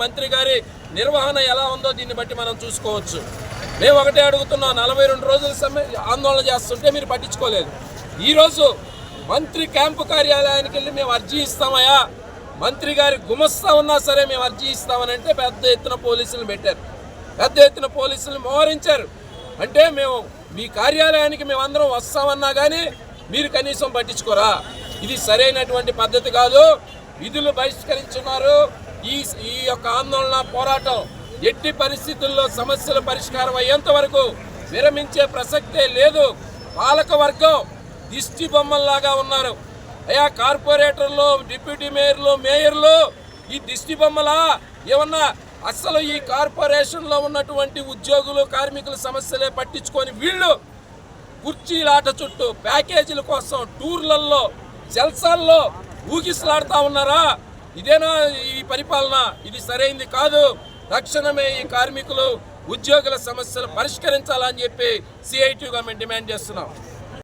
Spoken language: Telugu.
మంత్రి గారి నిర్వహణ ఎలా ఉందో దీన్ని బట్టి మనం చూసుకోవచ్చు. మేము ఒకటే అడుగుతున్నాం, 42 రోజుల ఆందోళన చేస్తుంటే మీరు పట్టించుకోలేదు. ఈరోజు మంత్రి క్యాంపు కార్యాలయానికి వెళ్ళి మేము అర్జీ ఇస్తామయ్యా, మంత్రి గారి గుమస్తా ఉన్నా సరే మేము అర్జీ ఇస్తామని అంటే పెద్ద ఎత్తున పోలీసులు పెట్టారు, పెద్ద ఎత్తున పోలీసులు మోహరించారు. అంటే మేము మీ కార్యాలయానికి మేమందరం వస్తామన్నా కానీ మీరు కనీసం పట్టించుకోరా. ఇది సరైనటువంటి పద్ధతి కాదు. విధులు బహిష్కరించున్నారు. ఈ యొక్క ఆందోళన పోరాటం ఎట్టి పరిస్థితుల్లో సమస్యల పరిష్కారం అయ్యేంత వరకు విరమించే ప్రసక్తే లేదు. పాలక వర్గం దిష్టి బొమ్మల్లాగా ఉన్నారు. అయ్యా కార్పొరేటర్లు, డిప్యూటీ మేయర్లు ఈ దిష్టి బొమ్మలా ఏమన్నా? అసలు ఈ కార్పొరేషన్లో ఉన్నటువంటి ఉద్యోగులు, కార్మికుల సమస్యలే పట్టించుకొని వీళ్ళు కుర్చీలాట చుట్టూ ప్యాకేజీల కోసం టూర్లలో, జల్సాల్లో ఊగిసలాడుతూ ఉన్నారా? ఇదేనా ఈ పరిపాలన? ఇది సరైంది కాదు. తక్షణమే ఈ కార్మికులు, ఉద్యోగుల సమస్యలు పరిష్కరించాలని చెప్పి సిఐటిగా మేము డిమాండ్ చేస్తున్నాం.